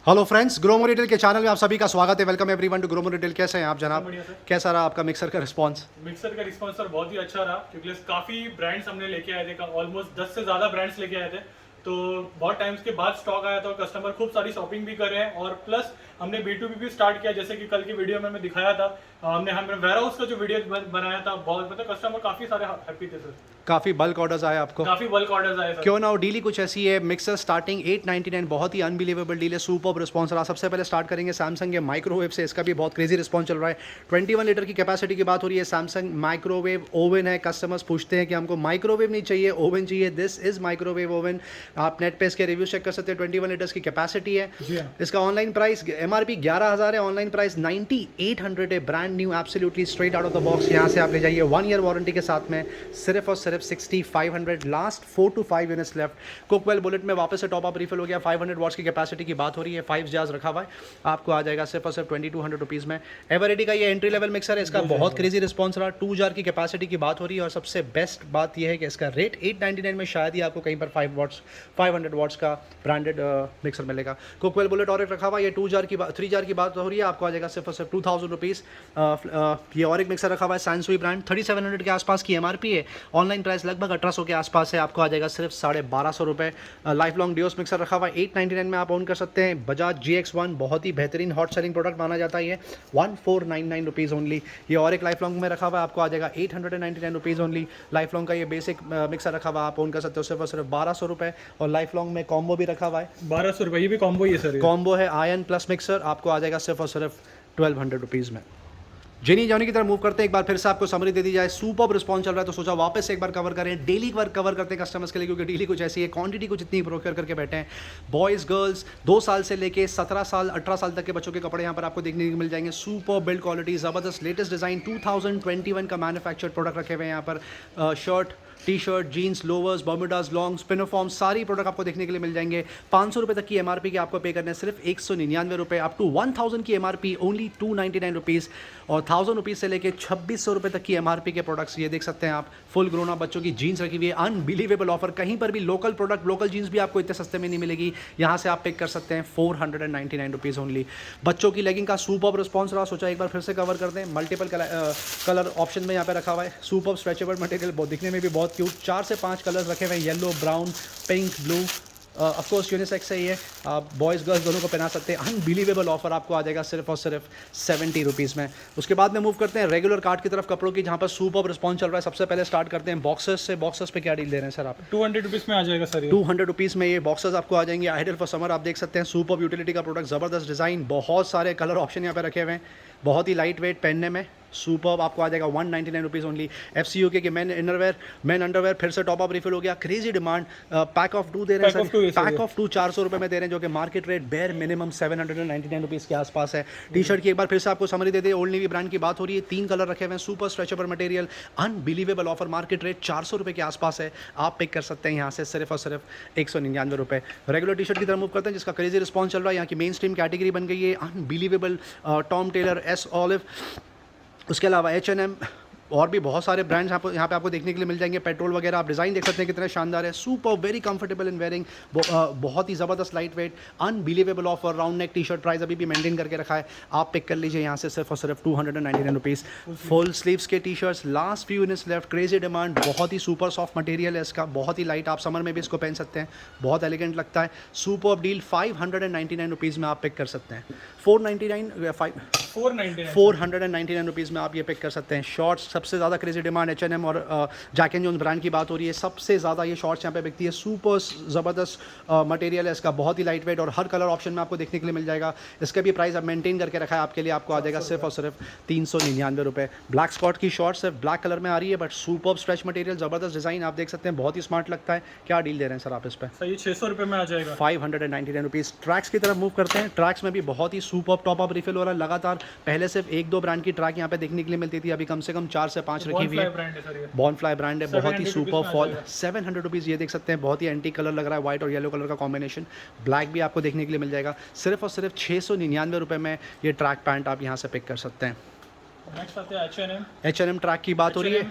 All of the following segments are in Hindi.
हेलो फ्रेंड्स, ग्रोमो रिटेल के चैनल में आप सभी का स्वागत है। Welcome everyone to Gromo retail. कैसे हैं आप जनाब? बढ़िया सर। कैसा रहा आपका मिक्सर का रिस्पांस? मिक्सर का रिस्पॉन्स सर बहुत ही अच्छा रहा क्योंकि काफ़ी ब्रांड्स हमने लेके आए थे, ऑलमोस्ट 10 से ज़्यादा ब्रांड्स लेके आए थे। तो बहुत टाइम्स के बाद स्टॉक आया था और कस्टमर खूब सारी शॉपिंग भी कर रहे हैं। और प्लस हमने B2B भी स्टार्ट किया, जैसे कि कल की वीडियो में मैं दिखाया था। हमने वेयर हाउस का जो वीडियो बनाया था, बहुत मतलब कस्टमर काफ़ी सारे हैप्पी थे सर। काफ़ी बल्क ऑर्डर्स आए आपको? काफ़ी बल्क ऑर्डर्स आए सर। क्यों ना हो, डील ही कुछ ऐसी है। मिक्सर स्टार्टिंग 899, बहुत ही अनबिलीवेबल डील है। सुपर रिस्पॉन्स रहा। सबसे पहले स्टार्ट करेंगे सैमसंग के माइक्रोवेव से। इसका भी बहुत क्रेजी रिस्पॉन्स चल रहा है। 21 लीटर की कैपेसिटी की बात हो रही है। सैमसंग माइक्रोवेव ओवन है। कस्टमर्स पूछते हैं कि हमको माइक्रोवेव नहीं चाहिए, ओवन चाहिए। This is microwave oven. आप नेट पे इसके रिव्यू चेक कर सकते हैं। 21 लीटर्स की कैपेसिटी है। जी हाँ। इसका ऑनलाइन प्राइस MRP 11,000 है, ऑनलाइन प्राइस 9800 है। Brand new, absolutely straight out of the box. यहाँ से आप ले जाइए 1 ईयर वारंटी के साथ में, सिर्फ और सिर्फ 6500। Last 4 to 5 units left. Cookwell bullet में वापस से टॉप अप रिफिल हो गया। 500 वॉट्स की कैपेसिटी की बात हो रही है। 5 जार्स रखा हुआ है। आपको आ जाएगा सिर्फ और सिर्फ 2200 रुपीज़ में। एवरेडी का ये एंट्री लेवल मिक्सर है। इसका बहुत क्रेजी रिस्पॉन्स रहा। 2 जार की कैपेसिटी की बात हो रही है। और सबसे बेस्ट बात यह है कि इसका रेट 899 में शायद ही आपको कहीं पर 500 वॉट्स का ब्रांडेड मिक्सर मिलेगा। कुकवेल बुलेट और एक रखा हुआ। ये 3 जार की बात हो रही है। आपको आ जाएगा सिर्फ और सिर्फ 2000 रुपीज़। ये और एक मिक्सर रखा हुआ है सैनसुई ब्रांड। 3700 के आसपास की MRP है। ऑनलाइन प्राइस लगभग 1800 के आसपास है। आपको आ जाएगा सिर्फ 1250 रुपये। लाइफ लॉन्ग डियोस मिक्सर रखा हुआ है। 899 में आप ओन कर सकते हैं। बजाज GX1 बहुत ही बेहतरीन हॉट सेलिंग प्रोडक्ट माना जाता है। ये 1499 रुपीज़ ओनली। ये और एक लाइफ लॉन्ग में रखा हुआ है। आपको आ जाएगा 899 रुपीज़ ओनली। लाइफ लॉन्ग का ये बेसिक मिक्सर रखा हुआ है। आप ओन कर सकते हो सिर्फ और सिर्फ 1200 रुपये। और लाइफ लॉन्ग में कॉम्बो भी रखा हुआ है। 1200 रुपये, ये भी कॉम्बो ही है सर। कॉम्बो है आयन प्लस मिक्सर। आपको आ जाएगा सिर्फ और सिर्फ 1200 रुपीज़ में। जिनी जॉनी की तरफ मूव करते हैं। एक बार फिर से आपको समरी दे दी जाए। सुपर रिस्पॉन्स चल रहा है तो सोचा वापस से एक बार कवर करें। डेली वर्क कवर करते हैं कस्टमर्स के लिए, क्योंकि डेली कुछ ऐसी है, क्वांटिटी कुछ इतनी प्रोक्योर करके बैठे हैं। बॉयज़ गर्ल्स 2 साल से लेके 17 साल 18 साल तक के बच्चों के कपड़े यहाँ पर आपको देखने को मिल जाएंगे। सुपर बिल्ड क्वालिटी, ज़बरदस्त लेटेस्ट डिज़ाइन, 2021 का मैन्युफैक्चर्ड प्रोडक्ट रखे हुए हैं यहाँ पर। Shirt, T shirt, jeans, lowers, bermudas, long, स्पिनोफॉर्म, सारी प्रोडक्ट आपको देखने के लिए मिल जाएंगे। 500 रुपये तक की MRP के आपको पे करने हैं सिर्फ 199 रुपये। अप टू 1000 की MRP ओनली 299 रुपीज़। और 1000 रुपीज़ से लेके 2600 रुपये तक की MRP के प्रोडक्ट्स ये देख सकते हैं आप। फुल ग्रोन अप बच्चों की जीन्स रखी हुई है। Unbelievable offer. कहीं पर भी लोकल प्रोडक्ट, लोकल जीन्स भी आपको इतने सस्ते में नहीं मिलेगी। यहाँ से आप पिक कर सकते हैं 499 रुपीज़ ओनली। बच्चों की लेगिंग का सुपर रिस्पॉन्स रहा, सोचा एक बार फिर से कवर कर दें। मल्टीपल कलर ऑप्शन में यहाँ पे रखा हुआ है। सुपर स्ट्रेचेबल मटेरियल, बहुत दिखने में भी बहुत क्यूट। 4 से 5 कलर्स रखे हुए हैं, yellow, brown, pink, blue. Of course unisex है ये। आप बॉयज़ गर्ल्स दोनों को पहना सकते हैं। अनबिलीवेबल ऑफर आपको आ जाएगा सिर्फ और सिर्फ 70 रुपीज़ में। उसके बाद में मूव करते हैं रेगुलर कार्ट की तरफ, कपड़ों की, जहाँ पर सुपर रिस्पॉन्स चल रहा है। सबसे पहले स्टार्ट करते हैं बॉक्सेस से। बॉक्सेस पे क्या डील दे रहे हैं सर आप? 200 रुपीज़ में आ जाएगा सर। 200 रुपीज़ में ये बॉक्सेस आपको आ जाएंगे। Ideal for summer. आप देख सकते हैं सुपर यूटिलिटी का प्रोडक्ट, ज़बरदस्त डिज़ाइन, बहुत सारे कलर ऑप्शन यहाँ पे रखे हुए हैं। बहुत ही लाइट वेट, पहनने में सुपर। आपको आ जाएगा 199 रुपीज़ ओनली। FCUK के मैन इनरवेयर, मैन अंडरवेयर फिर से टॉप अप रिफिल हो गया। Crazy demand. पैक ऑफ 2 दे रहे हैं सर। पैक ऑफ 2 400 रुपये में दे रहे हैं, जो कि market rate bare minimum 799 rupees के आसपास है। टी शर्ट की एक बार फिर से आपको समरी दे दे। ओल्ड नेवी ब्रांड की बात हो रही है। 3 कलर रखे हुए हैं। Super stretchable material, unbelievable offer. Market rate 400 रुपये के आसपास है। आप पिक कर सकते हैं यहाँ से सिर्फ और सिर्फ 199 रुपये। रेगुलर टी शर्ट की तरफ मूव करते हैं, जिसका क्रेजी रिस्पॉन्स चल रहा है। यहाँ की मेन स्ट्रीम कैटेगरी बन गई है। Unbelievable. Tom Tailor, S Oliver, उसके अलावा H&M, और भी बहुत सारे ब्रांड्स यहाँ पे आपको देखने के लिए मिल जाएंगे। पेट्रोल वगैरह आप डिज़ाइन देख सकते हैं कितने शानदार है। Super, very comfortable in wearing. बहुत ही ज़बरदस्त light weight, unbelievable offer. Round neck T shirt price अभी भी मेंटेन करके रखा है। आप पिक कर लीजिए यहाँ से सिर्फ और सिर्फ 299 रुपीज़। फुल स्लीव्स के T shirts, last few units left. Crazy demand, बहुत ही सुपर सॉफ्ट मटेरियल है इसका, बहुत ही लाइट। आप समर में भी इसको पहन सकते हैं, बहुत एलिगेंट लगता है। सुपर डील 599 रुपीज़ में आप पिक कर सकते हैं। 499 रुपीज़ में आप ये पिक कर सकते हैं। शॉर्ट्स, सबसे ज़्यादा क्रेजी डिमांड H&M और जैक एंड जोन्स ब्रांड की बात हो रही है। सबसे ज़्यादा ये शॉर्ट्स यहाँ पे बिकती है। सुपर ज़बरदस्त मटेरियल है इसका, बहुत ही लाइट वेट, और हर कलर ऑप्शन में आपको देखने के लिए मिल जाएगा। इसका भी प्राइस अब मेंटेन करके रखा है आपके लिए। आपको आ जाएगा सिर्फ और सिर्फ 399 रुपये। ब्लैक स्पॉट की शॉर्ट्स है, ब्लैक कलर में आ रही है, बट सुपर स्ट्रेच मटेरियल, ज़बरदस्त डिज़ाइन, आप देख सकते हैं, बहुत ही स्मार्ट लगता है। क्या डील दे रहे हैं सर आप इस पर? सर ये 600 रुपये में आ जाएगा। 599 रुपीज़। ट्रैक्स की तरफ मूव करते हैं। ट्रैक्स में भी बहुत ही सुपर टॉप अप रिफिल हो रहा है लगातार। पहले सिर्फ 1-2 ब्रांड की ट्रैक यहाँ पे देखने के लिए मिलती थी, अभी कम से कम 4 से 5 रखी हुई है। बॉर्नफ्लाई ब्रांड है, बहुत ही सुपर फॉल। 700 रुपीज़। ये देख सकते हैं, बहुत ही एंटी कलर लग रहा है, व्हाइट और येलो कलर का कॉम्बिनेशन। ब्लैक भी आपको देखने के लिए मिल जाएगा। सिर्फ और सिर्फ 699 रुपये में ये ट्रैक पैंट आप यहाँ से पिक कर सकते हैं। नेक्स्ट आते हैं H&M। H&M ट्रैक की बात हो रही है।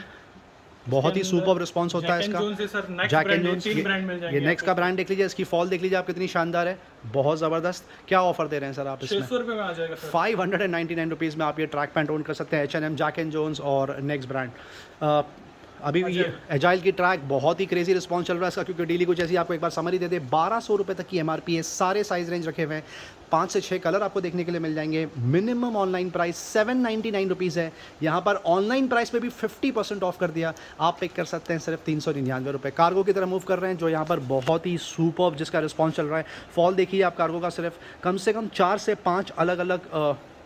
बहुत ही इसके अंदर सुपर रिस्पॉन्स होता है जैक एंड इसका। जोन्स है sir, next Jack and brand है, जोन्स, 3 ब्रांड मिल ये जाएंगे नेक्स्ट का ब्रांड देख लीजिए, इसकी फॉल देख लीजिए आप कितनी शानदार है, बहुत ज़बरदस्त। क्या ऑफर दे रहे हैं सर आप इसमें? 600 रुपये में आ जाएगा सर। 599 रुपीज़ में आप ये ट्रैक पैंट ओन कर सकते हैं, H&M, जैक एंड जोन्स और नेक्स्ट ब्रांड। अभी भी ये एजाइल की ट्रैक बहुत ही क्रेजी रिस्पॉन्स चल रहा है इसका, क्योंकि डेली कुछ ऐसी आपको एक बार समरी दे दे। 1200 रुपये तक की MRP है, सारे साइज रेंज रखे हुए हैं, 5 से 6 कलर आपको देखने के लिए मिल जाएंगे। मिनिमम ऑनलाइन प्राइस 799 रुपीज़ है। यहाँ पर ऑनलाइन प्राइस पे भी 50% ऑफ कर दिया, आप पिक कर सकते हैं सिर्फ 399 रुपये। कार्गो की तरफ मूव कर रहे हैं, जो यहाँ पर बहुत ही सुपर्ब जिसका रिस्पॉन्स चल रहा है। फॉल देखिए आप कार्गो का, सिर्फ कम से कम 4 से 5 अलग अलग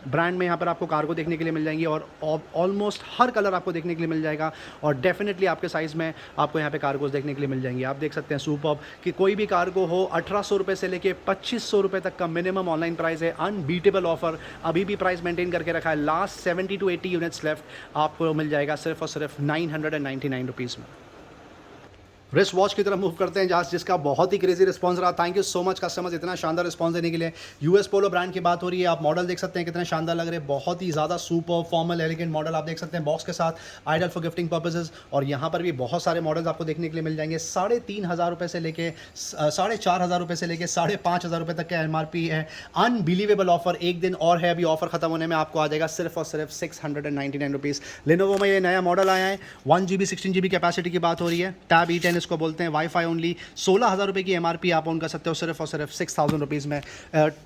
ब्रांड में यहाँ पर आपको कार्गो देखने के लिए मिल जाएंगी, और ऑलमोस्ट हर कलर आपको देखने के लिए मिल जाएगा, और डेफिनेटली आपके साइज़ में आपको यहाँ पे कार्गोज देखने के लिए मिल जाएंगी। आप देख सकते हैं सुपर्ब कि कोई भी कार्गो हो 1800 रुपये से लेके 2500 रुपये तक का मिनिमम ऑनलाइन प्राइस है। अनबीटेबल ऑफर, अभी भी प्राइस मेंटेन करके रखा है। लास्ट 70 to 80 यूनिट्स लेफ्ट, आपको मिल जाएगा सिर्फ और सिर्फ 999 रुपीज़ में। रिस्ट वॉच की तरफ मूव करते हैं, जहाँ जिसका बहुत ही क्रेजी रिस्पॉन्स रहा। Thank you so much customers इतना शानदार रिस्पॉन्स देने के लिए। यूएस पोलो ब्रांड की बात हो रही है, आप मॉडल देख सकते हैं कितने शानदार लग रहे हैं, बहुत ही ज़्यादा सुपर फॉर्मल एलिगेंट मॉडल आप देख सकते हैं बॉक्स के साथ, आइडल फॉर गिफ्टिंग पर्पसेस। और यहाँ पर भी बहुत सारे मॉडल्स आपको देखने के लिए मिल जाएंगे। 3500 रुपये से लेके 4500 रुपये से लेके 5500 रुपये तक का MRP है। अनबिलीवेबल ऑफर, एक दिन और है अभी ऑफर खत्म होने में, आपको आ जाएगा सिर्फ और सिर्फ 699 रुपीज़। लेनोवो में ये नया मॉडल आया है, 1GB 16GB कैपेसिटी की बात हो रही है, टैब E10 इसको बोलते हैं, वाईफाई ओनली। 16,000 रुपये की MRP आप ऑन कर सकते हो सिर्फ और सिर्फ 6000 रुपीज़ में।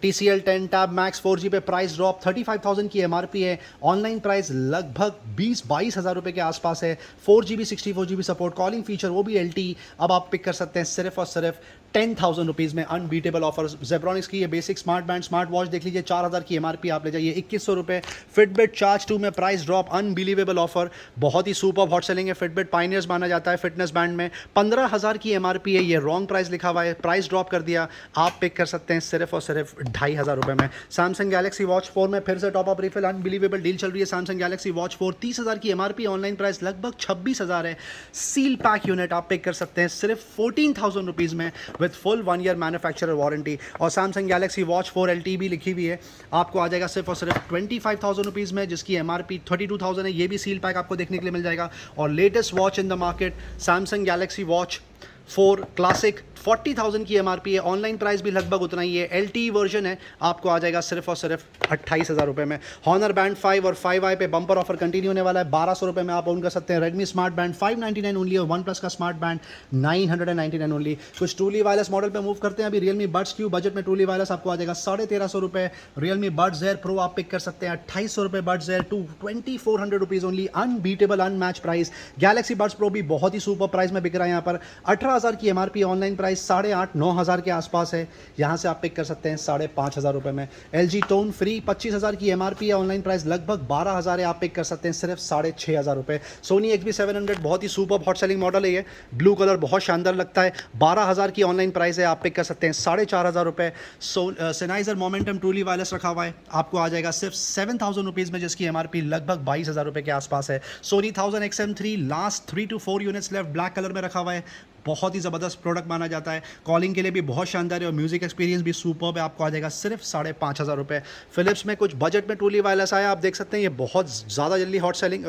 TCL 10 टैब मैक्स 4G पे प्राइस ड्रॉप, 35,000 की MRP है। ऑनलाइन प्राइस लगभग 20-22 हज़ार रुपये के आसपास है। 4GB 64GB support, calling feature वो भी LTE, अब आप पिक कर सकते हैं सिर्फ और सिर्फ 10,000 रुपीज़ में। Unbeatable offer. जेब्रॉनिक्स की ये basic smart band smart watch देख लीजिए, 4000 की MRP, आप ले जाइए 2100 रुपये। फिटबिट चार्ज 2 में प्राइस ड्रॉप, अनबिलीवेबल ऑफर, बहुत ही सुपर हॉट सेलिंग है। फिटबिट पाइनियर्स माना जाता है फिटनेस बैंड में। 15,000 की MRP है, ये रॉन्ग प्राइस लिखा हुआ है, प्राइस ड्रॉप कर दिया, आप पिक कर सकते हैं सिर्फ और सिर्फ 2500 रुपये में। सैमसंग गैलेक्सी वॉच 4 में फिर से top up refill, unbelievable deal चल रही है। सैमसंग गैलेक्सी वॉच 4 30,000 की MRP, ऑनलाइन प्राइस लगभग 26,000 है। सील पैक यूनिट आप पिक कर सकते हैं सिर्फ 14,000 रुपीज़ में, with full 1 year manufacturer warranty. और सैमसंग गैलेक्सी वॉच 4 LTE भी लिखी हुई है, आपको आ जाएगा सिर्फ और सिर्फ 25,000 रुपीज़ में, जिसकी MRP 32,000 है। ये भी सील पैक आपको देखने के लिए मिल जाएगा। और latest watch in the market, Samsung Galaxy watch 4 classic, 40,000 की MRP है, ऑनलाइन प्राइस भी लगभग उतना ही है। LTE वर्जन है, आपको आ जाएगा सिर्फ और सिर्फ 28,000 रुपये में। हॉनर बैंड 5 और 5i पे बम्पर ऑफर कंटिन्यू होने वाला है, 1200 रुपये में आप ओन कर सकते हैं। रेडमी स्मार्ट बैंड 599 ओनली, और वन प्लस का स्मार्ट बैंड 999 ओनली। कुछ ट्रूली वायरलेस मॉडल पे मूव करते हैं अभी। रियलमी बड्स क्यू बजट में ट्रूली वायरलेस आपको आ जाएगा 1350 रुपये। रियलमी बड्स एयर प्रो आप पिक कर सकते हैं 2800 रुपये। Buds air 2 2400 rupees only, unbeatable unmatch price. Galaxy buds pro भी बहुत ही सुपर प्राइस में बिक रहा है यहाँ पर। 18,000 की MRP, ऑनलाइन प्राइस 8,500-9,000 के आसपास है। यहाँ से आप पिक कर सकते हैं 5,500 रुपये में। LG टोन फ्री 25,000 की MRP है, ऑनलाइन प्राइस लगभग 12,000 है, आप पिक कर सकते हैं सिर्फ 6,500 रुपये। सोनी XB700 बहुत ही सुपर हॉट सेलिंग मॉडल है, ये ब्लू कलर बहुत शानदार लगता है, 12,000 की ऑनलाइन प्राइस है, आप पिक कर सकते हैं 4,500 रुपये। सेनाइजर मोमेंटम ट्रूली वायरलेस रखा हुआ है, आपको आ जाएगा सिर्फ 7,000 रुपीज़ में, जिसकी MRP लगभग 22,000 रुपये के आसपास है। Sony 1000 XM3 last 3 to 4 units left, black colour में रखा हुआ है, बहुत ही ज़बरदस्त प्रोडक्ट माना जाता है। कॉलिंग के लिए भी बहुत शानदार है, और म्यूजिक एक्सपीरियंस भी सुपर्ब है, आपको आ जाएगा सिर्फ 5,500 रुपये। फिलिप्स में कुछ बजट में ट्रूली वायरलेस आया, आप देख सकते हैं, ये बहुत ज़्यादा जल्दी हॉट सेलिंग,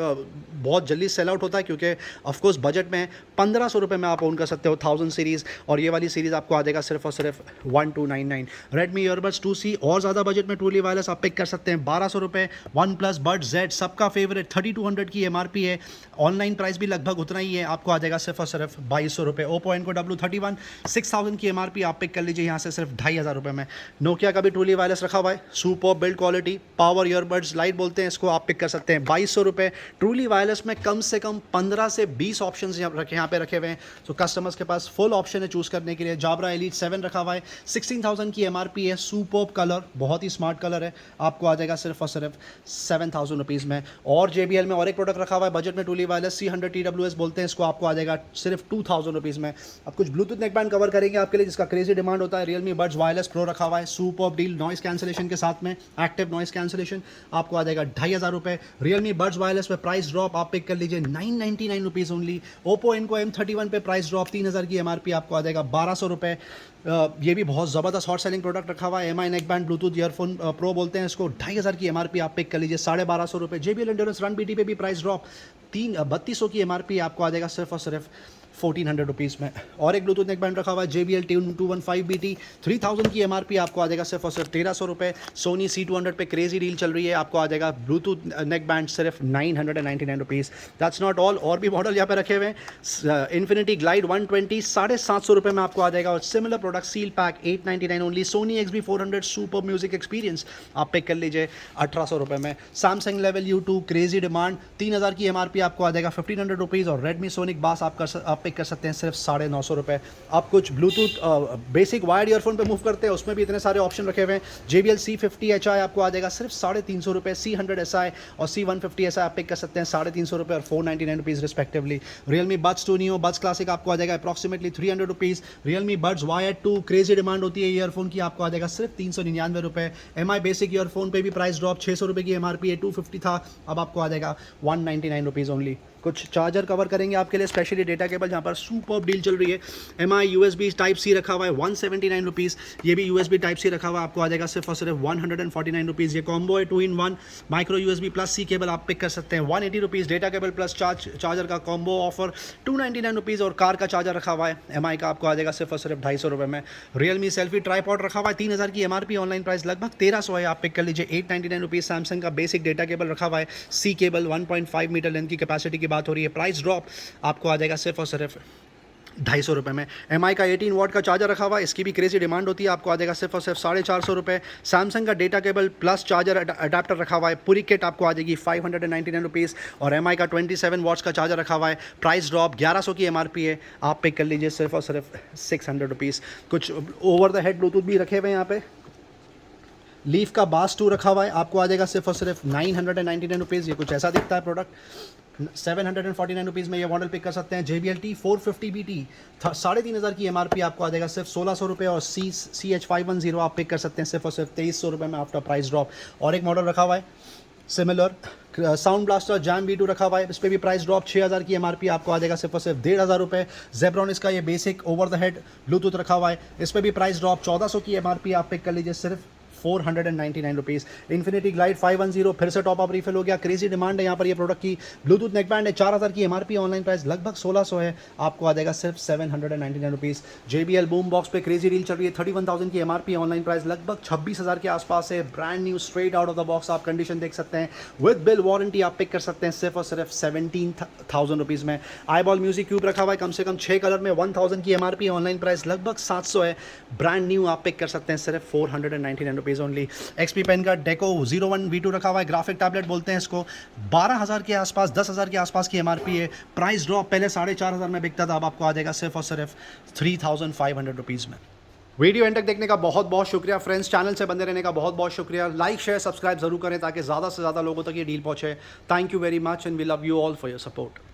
बहुत जल्दी सेल आउट होता है, क्योंकि ऑफकोर्स बजट में 1,500 रुपये में आप ओन कर सकते हो 1000 सीरीज़, और ये वाली सीरीज़ आपको आ जाएगा सिर्फ और सिर्फ 1299। रेडमी ईयरबड्स 2C और ज़्यादा बजट में ट्रूली वायरलेस आप पिक कर सकते हैं 1,200 रुपये। वन प्लस बड Z सबका फेवरेट 3200 की MRP है, ऑनलाइन प्राइस भी लगभग उतना ही है, आपको आ जाएगा सिर्फ और सिर्फ 2200 रुपये। ओप्पो एनको W31 6,000 की MRP, आप पिक कर लीजिए यहाँ से सिर्फ 2,500 रुपये में। नोकिया का भी ट्रूली वायरलेस रखा हुआ है, super build quality, power earbuds light बोलते हैं इसको, आप पिक कर सकते हैं 2200 रुपये। ट्रूली वायरलेस में कम से कम 15 से 20 ऑप्शन यहाँ पे रखे हुए हैं, तो कस्टमर्स के पास फुल ऑप्शन है चूज़ करने के लिए। जाबरा एलीट 7 रखा हुआ है, 16,000 की MRP है, सुपर कलर, बहुत ही स्मार्ट कलर है, आपको आ जाएगा सिर्फ और सिर्फ 7,000 रुपीज़ में। और JBL में और एक प्रोडक्ट रखा हुआ है बजट में ट्रूली वायरलेस, C100 TWS बोलते हैं इसको, आपको आ जाएगा सिर्फ 2,000 रुपीज़ में। अब कुछ ब्लूटूथ नेकबैंड कवर करेंगे आपके लिए, जिसका क्रेजी डिमांड होता है। रियलमी बड्स वायरलेस प्रो रखा हुआ है, सुपर डील, नॉइस कैंसिलेशन के साथ में, एक्टिव नॉइस कैंसिलेशन, आपको आ जाएगा 2,500 रुपये। रियलमी बड्स वायरलेस पे प्राइस ड्रॉप, आप पिक कर लीजिए 999 रुपीज़ ओनली। ओप्पो इनको M31 पे प्राइस ड्रॉप 3000 की MRP आपको आ जाएगा 1200 रुपये। ये भी बहुत ज़बरदस्त हॉट सेलिंग प्रोडक्ट रखा हुआ है। MI neck band Bluetooth earphone pro बोलते हैं इसको, 2500 की MRP आप पिक कर लीजिए 1250 रुपये। JBL एंड्योरेंस रन BT पे भी प्राइस ड्रॉप 3200 की MRP आपको आ जाएगा सिर्फ और सिर्फ 1400 रुपीज़ में। और एक ब्लूटूथ नेक बैंड रखा हुआ है JBL Tune 215 BT, 3000 की MRP आपको आ जाएगा सिर्फ और सिर्फ 1300 रुपये। सोनी C200 पे क्रेजी डील चल रही है, आपको आ जाएगा ब्लूटूथ नेक बैंड सिर्फ 999 रुपीज़। दैट्स नॉट ऑल, और भी मॉडल यहाँ पे रखे हुए हैं। इन्फिनिटी ग्लाइड 120 750 रुपये में आपको आ जाएगा। और similar product seal pack 899 only. Sony XB400 super music experience आप पिक कर लीजिए 1800 रुपये में। Samsung level U2 crazy demand 3000 की MRP आपको आ जाएगा 1500 रुपीज़। और रेडमी सोनिक बास आप पिक कर सकते हैं सिर्फ 950 रुपये। आप कुछ ब्लूटूथ बेसिक वायर्ड ईयरफोन पे मूव करते हैं, उसमें भी इतने सारे ऑप्शन रखे हुए हैं। JBL C50 HI आपको आ जाएगा सिर्फ 350 रुपये। C100 SI और C150 SI आप पिक कर सकते हैं 350 रुपये और 499 rupees respectively. Realme Buds 2 Neo Buds Classic आपको आ जाएगा approximately 300 rupees. Realme Buds Wired 2 crazy demand होती है ईयरफोन की, आपको आ जाएगा सिर्फ 399 रुपये। MI बेसिक ईयरफोन पे भी प्राइस ड्रॉप 600 रुपये की MRP है, 250 था, अब आपको आ जाएगा 199 रुपीज़ ओनली। कुछ चार्जर कवर करेंगे आपके लिए, स्पेशली डेटा केबल जहाँ पर सुपर डील चल रही है। MI USB Type-C रखा हुआ है 179 रुपीज़। ये भी USB Type-C रखा हुआ है, आपको आ जाएगा सिर्फ और सिर्फ 149 रुपीज़। ये कॉम्बो है 2-in-1 micro USB plus C cable आप पिक कर सकते हैं 180 rupees. Data cable plus charger का कॉम्बो ऑफर 299 रुपीज़। और कार का चार्जर रखा हुआ है MI का, आपको आ जाएगा सिर्फ और सिर्फ 250 रुपये में। Realme सेल्फी ट्राईपॉड रखा हुआ है 3000 की MRP, ऑनलाइन प्राइस लगभग 1300 है, आप पिक कर लीजिए 899 रुपीज़। सैमसंग का बेसिक डेटा केबल रखा हुआ है C केबल 1.5 मीटर लेंथ की कैपेसिटी की बात हो रही है, प्राइस आपको आ जाएगा सिर्फ और सिर्फ 250 रुपये में। MI का 18 वॉट का चार्जर रखा हुआ है, इसकी भी क्रेजी डिमांड होती है, आपको आ जाएगा सिर्फ और सिर्फ 450 रुपये। सैमसंग का data cable plus charger adapter रखा हुआ है, पूरी किट आपको आ जाएगी 599 रुपीज़। और MI का 27 वॉट्स का चार्जर रखा हुआ है, प्राइस ड्रॉप 1100 की MRP है, आप पिक कर लीजिए सिर्फ और सिर्फ 600 रुपीज़। कुछ ओवर द हेड ब्लूटूथ भी रखे हुए हैं यहाँ पे। लीफ का बास 2 रखा हुआ है, आपको आ जाएगा सिर्फ और सिर्फ 999 रुपीज़। ये कुछ ऐसा दिखता है प्रोडक्ट। 749 रुपीज़ में ये मॉडल पिक कर सकते हैं। JBL T450 BT 3500 की MRP आपको आ जाएगा सिर्फ 1600 रुपये। और CH510 आप पिक कर सकते हैं सिर्फ और सिर्फ 2300 रुपये में आफ्टर प्राइस ड्रॉप। और एक मॉडल रखा हुआ है similar sound blaster jam V2 रखा हुआ है, इस पर भी प्राइस ड्रॉप 6000 की MRP आपको आ जाएगा सिर्फ और सिर्फ 1500 रुपये। Zebronics का ये basic over the head Bluetooth रखा हुआ है, इस पर भी प्राइस ड्रॉप 1400 की MRP आप पिक कर लीजिए सिर्फ 499 रुपीज़। इन्फिनिटी ग्लाइड 510 फिर से टॉप अप रिफिल हो गया, क्रेजी डिमांड है यहाँ पर ये प्रोडक्ट की। ब्लूटूथ नेक बैंड है 4000 की MRP, ऑनलाइन प्राइस लगभग 1600 है, आपको आ जाएगा सिर्फ 799 रुपीज़। JBL बूम बॉक्स पे क्रेजी डील चल रही है, 31000 की MRP, ऑनलाइन प्राइस लगभग 26000 के आसपास है। Brand new straight out of the box आप कंडीशन देख सकते हैं, विद बिल वारंटी आप पिक कर सकते हैं सिर्फ और सिर्फ 17,000 रुपीज़ में। आईबॉल म्यूजिक क्यूब रखा हुआ है कम से कम 6 कलर में, 1000 की MRP, ऑनलाइन प्राइस लगभग 700 है। ब्रांड न्यू आप पिक कर सकते हैं सिर्फ 499 रुपीज़ ओनली। XP पेन का डेको 01 V2 रखा हुआ है, ग्राफिक टैबलेट बोलते हैं इसको, 12000 के आसपास 10,000 के आसपास की MRP है। प्राइस ड्रॉप पहले 4500 में बिकता था, अब आपको आ जाएगा सिर्फ और सिर्फ 3500 रुपीज़ में। वीडियो एंड तक देखने का बहुत बहुत शुक्रिया फ्रेंड्स, चैनल से बने रहने का बहुत बहुत शुक्रिया। लाइक शेयर सब्सक्राइब जरूर करें ताकि ज़्यादा से ज़्यादा लोगों तक ये डील पहुंचे। Thank you very much and we love you all for your support.